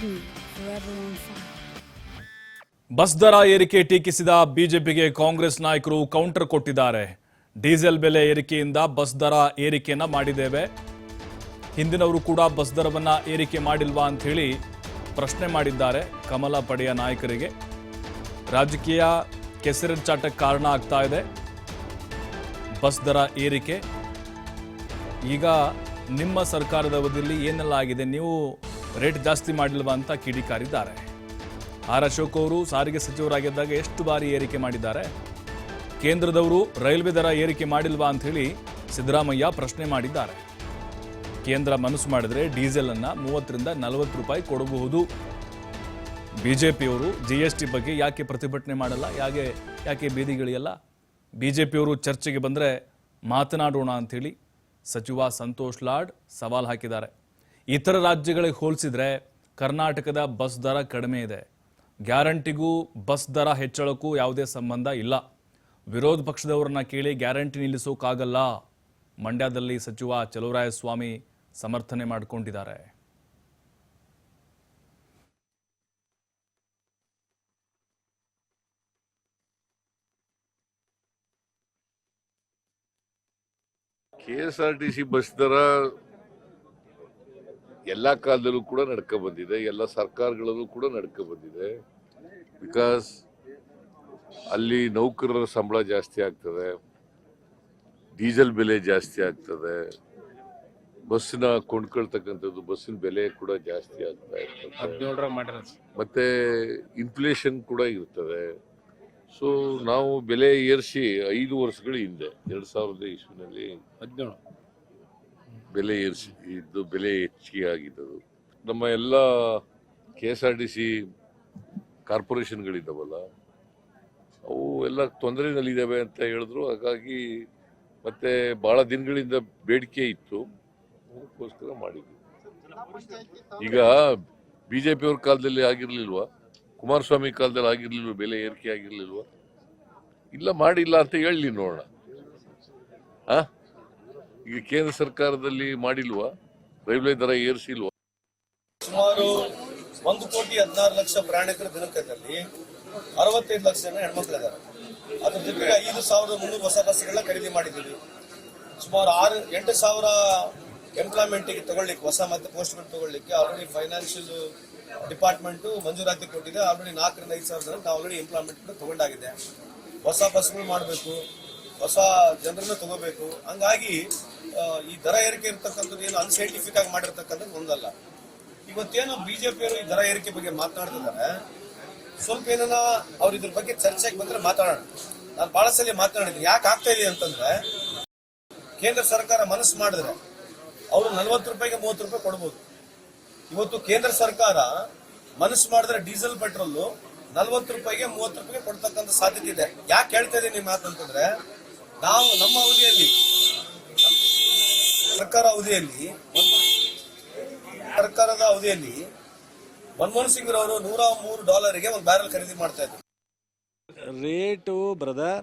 Sudden, forever on fire. Bus ದರ ಏರಿಕೆ ಟೀಕಿಸಿದ ಬಿಜೆಪಿಗೆ ಕಾಂಗ್ರೆಸ್ ನಾಯಕರು ಕೌಂಟರ್ ಕೊಟ್ಟಿದ್ದಾರೆ. ಡೀಸೆಲ್ ಬೆಲೆ ಏರಿಕೆಯಿಂದ ಬಸ್ ದರ ಏರಿಕೆಯನ್ನ ಮಾಡಿದ್ದೇವೆ, ಹಿಂದಿನವರು ಕೂಡ ಬಸ್ ದರವನ್ನ ಏರಿಕೆ ಮಾಡಿಲ್ವಾ ಅಂತ ಹೇಳಿ ಪ್ರಶ್ನೆ ಮಾಡಿದ್ದಾರೆ. ಕಮಲ ಪಡೆಯ ನಾಯಕರಿಗೆ ರಾಜಕೀಯ ಕೆಸರೆಚ್ಚಾಟಕ್ಕೆ ಕಾರಣ ಆಗ್ತಾ ಇದೆ ಬಸ್ ದರ ಏರಿಕೆ. ಈಗ ನಿಮ್ಮ ಸರ್ಕಾರದ ಅವಧಿಯಲ್ಲಿ ಏನೆಲ್ಲ ಆಗಿದೆ, ನೀವು ರೇಟ್ ಜಾಸ್ತಿ ಮಾಡಿಲ್ವಾ ಅಂತ ಕಿಡಿಕಾರಿದ್ದಾರೆ. ಆರ್ ಅಶೋಕ್ ಅವರು ಸಾರಿಗೆ ಸಚಿವರಾಗಿದ್ದಾಗ ಎಷ್ಟು ಬಾರಿ ಏರಿಕೆ ಮಾಡಿದ್ದಾರೆ, ಕೇಂದ್ರದವರು ರೈಲ್ವೆ ದರ ಏರಿಕೆ ಮಾಡಿಲ್ವಾ ಅಂತ ಹೇಳಿ ಸಿದ್ದರಾಮಯ್ಯ ಪ್ರಶ್ನೆ ಮಾಡಿದ್ದಾರೆ. ಕೇಂದ್ರ ಮನಸ್ಸು ಮಾಡಿದ್ರೆ ಡೀಸೆಲ್ ಅನ್ನ 30 ರಿಂದ 40 ರೂಪಾಯಿ ಕೊಡಬಹುದು. ಬಿಜೆಪಿಯವರು ಜಿಎಸ್ಟಿ ಬಗ್ಗೆ ಯಾಕೆ ಪ್ರತಿಭಟನೆ ಮಾಡಲ್ಲ, ಯಾಕೆ ಬೀದಿಗಿಳಿಯಲ್ಲ? ಬಿಜೆಪಿಯವರು ಚರ್ಚೆಗೆ ಬಂದರೆ ಮಾತನಾಡೋಣ ಅಂಥೇಳಿ ಸಚಿವ ಸಂತೋಷ್ ಲಾಡ್ ಸವಾಲ್ ಹಾಕಿದ್ದಾರೆ. ಇತರ ರಾಜ್ಯಗಳಿಗೆ ಹೋಲಿಸಿದ್ರೆ ಕರ್ನಾಟಕದ ಬಸ್ ದರ ಕಡಿಮೆ ಇದೆ, ಗ್ಯಾರಂಟಿಗೂ ಬಸ್ ದರ ಹೆಚ್ಚಳಕ್ಕೂ ಯಾವುದೇ ಸಂಬಂಧ ಇಲ್ಲ. ವಿರೋಧ ಪಕ್ಷದವರನ್ನ ಕೇಳಿ ಗ್ಯಾರಂಟಿ ನಿಲ್ಲಿಸೋಕ್ಕಾಗಲ್ಲ. ಮಂಡ್ಯದಲ್ಲಿ ಸಚಿವ ಚಲುವರಾಯಸ್ವಾಮಿ ಸಮರ್ಥನೆ ಮಾಡಿಕೊಂಡಿದ್ದಾರೆ. KSRTC ಬಸ್ ದರ ಎಲ್ಲ ಕಾಲದಲ್ಲೂ ಕೂಡ ನಡ್ಕೊ ಬಂದಿದೆ, ಎಲ್ಲ ಸರ್ಕಾರಗಳಲ್ಲೂ ಕೂಡ ನಡ್ಕೊ ಬಂದಿದೆ. ಬಿಕಾಸ್ ಅಲ್ಲಿ ನೌಕರರ ಸಂಬಳ ಜಾಸ್ತಿ ಆಗ್ತದೆ, ಡೀಸೆಲ್ ಬೆಲೆ ಜಾಸ್ತಿ ಆಗ್ತದೆ, ಬಸ್ಸಿನ ಕೊಂಡ್ಕೊಳ್ತಕ್ಕಂಥದ್ದು ಬಸ್ಸಿನ ಬೆಲೆ ಕೂಡ ಜಾಸ್ತಿ ಆಗ್ತಾ ಇರ್ತದೆ, ಮತ್ತೆ ಇನ್ಫ್ಲೇಷನ್ ಕೂಡ ಇರ್ತದೆ. ಸೊ ನಾವು ಬೆಲೆ ಏರಿಸಿ 5 ವರ್ಷಗಳ ಹಿಂದೆ 2000 ಇಸ್ವಿನಲ್ಲಿ ಬೆಲೆ ಏರಿಸಿ ಇದ್ದು ಬೆಲೆ ಹೆಚ್ಚಿಗೆ ಆಗಿದ್ದದು. ನಮ್ಮ ಎಲ್ಲ KSRTC ಕಾರ್ಪೊರೇಷನ್ಗಳಿದ್ದಾವಲ್ಲ ಅವು ಎಲ್ಲ ತೊಂದರೆನಲ್ಲಿದ್ದಾವೆ ಅಂತ ಹೇಳಿದ್ರು. ಹಾಗಾಗಿ ಮತ್ತೆ ಬಹಳ ದಿನಗಳಿಂದ ಬೇಡಿಕೆ ಇತ್ತು, ಅದಕ್ಕೋಸ್ಕರ ಮಾಡಿದ್ವಿ. ಈಗ BJP ಅವ್ರ ಕಾಲದಲ್ಲಿ ಆಗಿರ್ಲಿಲ್ವಾ, ಕುಮಾರಸ್ವಾಮಿ ಕಾಲದಲ್ಲಿ ಆಗಿರ್ಲಿಲ್ವ, ಬೆಲೆ ಏರಿಕೆ ಆಗಿರ್ಲಿಲ್ವಾ? ಇಲ್ಲ, ಮಾಡಿಲ್ಲ ಅಂತ ಹೇಳಿ ನೋಡೋಣ. ಈಗ ಕೇಂದ್ರ ಸರ್ಕಾರದಲ್ಲಿ ಮಾಡಿಲ್ವಾ, ರೈಲ್ವೆ ದರ ಏರಿಸಿಲ್ವಾ? ಸುಮಾರು 1,16,00,000 ಪ್ರಯಾಣಿಕರ ದಿನಕದಲ್ಲಿ 65 ಲಕ್ಷ ಜನ ಹೆಣ್ಮಕ್ಳಿದ್ದಾರೆ. ಅದ್ರ ಜೊತೆಗೆ 5,300 ಹೊಸ ಬಸ್ಗಳನ್ನ ಖರೀದಿ ಮಾಡಿದ್ದೀವಿ. ಸುಮಾರು 8,000 ಎಂಪ್ಲಾಯ್ಮೆಂಟ್ಗೆ ತಗೊಳ್ಳಿಕ್ಕೆ, ಹೊಸ ಮತ್ತೆ ಪೋಸ್ಟ್ಗಳು ತಗೊಳ್ಳಿಕ್ಕೆ ಆಲ್ರೆಡಿ ಫೈನಾನ್ಷಿಯಲ್ ಡಿಪಾರ್ಟ್ಮೆಂಟ್ ಮಂಜೂರಾತಿ ಕೊಟ್ಟಿದೆ. ಆಲ್ರೆಡಿ 4,000 ರಿಂದ 5,000 ಜನ ಆಲ್ರೆಡಿ ಎಂಪ್ಲಾಯ್ಮೆಂಟ್ ತಗೊಂಡಾಗಿದೆ. ಹೊಸ ಬಸ್ಗಳು ಮಾಡಬೇಕು, ಹೊಸ ಜನರನ್ನ ತಗೋಬೇಕು. ಹಂಗಾಗಿ ಈ ದರ ಏರಿಕೆ ಇರ್ತಕ್ಕಂಥದ್ದು ಏನು ಅನ್ಸೈಂಟಿಫಿಕ್ ಆಗಿ ಮಾಡಿರ್ತಕ್ಕಂಥದ್ದು ಒಂದಲ್ಲ. ಇವತ್ತೇನು ಬಿಜೆಪಿಯವರು ಈ ದರ ಏರಿಕೆ ಬಗ್ಗೆ ಮಾತನಾಡ್ತಿದ್ದಾರೆ, ಸ್ವಲ್ಪ ಏನಾನ ಅವ್ರು ಇದ್ರ ಬಗ್ಗೆ ಚರ್ಚೆಗೆ ಬಂದ್ರೆ ಮಾತಾಡೋಣ. ನಾನು ಬಹಳ ಸಲ ಮಾತನಾಡಿದ್ದೀನಿ. ಯಾಕೆ ಆಗ್ತಾ ಇದೆ ಅಂತಂದ್ರೆ, ಕೇಂದ್ರ ಸರ್ಕಾರ ಮನಸ್ಸು ಮಾಡಿದ್ರೆ ಅವರು 40 ರೂಪಾಯಿಗೆ 30 ರೂಪಾಯಿ ಕೊಡ್ಬೋದು. ಇವತ್ತು ಕೇಂದ್ರ ಸರ್ಕಾರ ಮನಸ್ಸು ಮಾಡಿದ್ರೆ ಡೀಸೆಲ್ ಪೆಟ್ರೋಲ್ 40 ರೂಪಾಯಿಗೆ 30 ರೂಪಾಯಿಗೆ ಕೊಡ್ತಕ್ಕಂಥ ಸಾಧ್ಯತೆ ಇದೆ. ಯಾಕೆ ಹೇಳ್ತಾ ಇದ್ದೀನಿ ನಿಮ್ಮ ಮಾತಂತಂದ್ರೆ, ನಾವು ನಮ್ಮ ಅವಧಿಯಲ್ಲಿ ಸರ್ಕಾರದ ಅವಧಿಯಲ್ಲಿ ಮನಮೋಹನ್ ಸಿಂಗ್ ಅವರು $103 ಒಂದು ಬ್ಯಾರಲ್ ಖರೀದಿ ಮಾಡ್ತಾ ಇದ್ರು. ರೇಟು ಬ್ರದರ್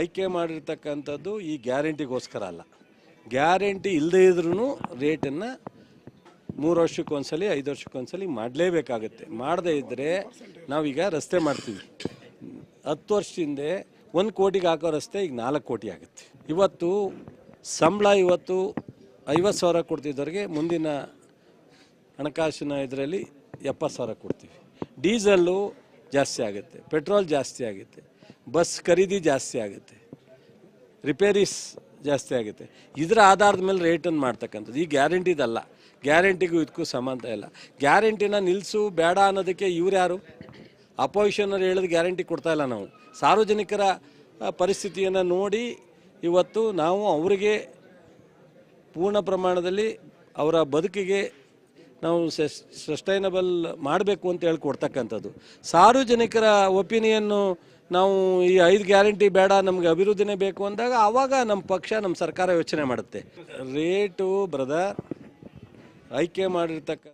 ಆಯ್ಕೆ ಮಾಡಿರ್ತಕ್ಕಂಥದ್ದು ಈ ಗ್ಯಾರಂಟಿಗೋಸ್ಕರ ಅಲ್ಲ. ಗ್ಯಾರಂಟಿ ಇಲ್ಲದೇ ಇದ್ರೂ ರೇಟನ್ನು 3 ವರ್ಷಕ್ಕೊಂದ್ಸಲಿ 5 ವರ್ಷಕ್ಕೊಂದ್ಸಲಿ ಮಾಡಲೇಬೇಕಾಗತ್ತೆ. ಮಾಡದೇ ಇದ್ದರೆ ನಾವೀಗ ರಸ್ತೆ ಮಾಡ್ತೀವಿ. 10 ವರ್ಷದಿಂದ 1 ಕೋಟಿಗೆ ಹಾಕೋ ರಸ್ತೆ ಈಗ 4 ಕೋಟಿ ಆಗುತ್ತೆ. ಇವತ್ತು ಸಂಬಳ 50,000 ಕೊಡ್ತಿದ್ದವ್ರಿಗೆ ಮುಂದಿನ ಹಣಕಾಸಿನ ಇದರಲ್ಲಿ 70,000 ಕೊಡ್ತೀವಿ. ಡೀಸೆಲ್ಲು ಜಾಸ್ತಿ ಆಗುತ್ತೆ, ಪೆಟ್ರೋಲ್ ಜಾಸ್ತಿ ಆಗುತ್ತೆ, ಬಸ್ ಖರೀದಿ ಜಾಸ್ತಿ ಆಗುತ್ತೆ, ರಿಪೇರೀಸ್ ಜಾಸ್ತಿ ಆಗುತ್ತೆ. ಇದರ ಆಧಾರದ ಮೇಲೆ ರೇಟನ್ನು ಮಾಡ್ತಕ್ಕಂಥದ್ದು. ಈ ಗ್ಯಾರಂಟಿದಲ್ಲ. ಗ್ಯಾರಂಟಿಗೂ ಇದಕ್ಕೂ ಸಂಬಂಧ ಇಲ್ಲ. ಗ್ಯಾರಂಟಿನ ನಿಲ್ಲಿಸು ಬೇಡ ಅನ್ನೋದಕ್ಕೆ ಇವ್ರು ಯಾರು? ಅಪೋಸಿಷನರು ಹೇಳಿದ ಗ್ಯಾರಂಟಿ ಕೊಡ್ತಾ ಇಲ್ಲ. ನಾವು ಸಾರ್ವಜನಿಕರ ಪರಿಸ್ಥಿತಿಯನ್ನು ನೋಡಿ ಇವತ್ತು ನಾವು ಅವರಿಗೆ ಪೂರ್ಣ ಪ್ರಮಾಣದಲ್ಲಿ ಅವರ ಬದುಕಿಗೆ ನಾವು ಸಸ್ಟೈನಬಲ್ ಮಾಡಬೇಕು ಅಂತ ಹೇಳಿ ಕೊಡ್ತಕ್ಕಂಥದ್ದು. ಸಾರ್ವಜನಿಕರ ಒಪಿನಿಯನ್ನು ನಾವು ಈ 5 ಗ್ಯಾರಂಟಿ ಬೇಡ, ನಮಗೆ ಅಭಿವೃದ್ಧಿನೇ ಬೇಕು ಅಂದಾಗ ಆವಾಗ ನಮ್ಮ ಪಕ್ಷ, ನಮ್ಮ ಸರ್ಕಾರ ಯೋಚನೆ ಮಾಡುತ್ತೆ. ರೇಟು ಬ್ರದರ್ ಆಯ್ಕೆ ಮಾಡಿರ್ತಕ್ಕ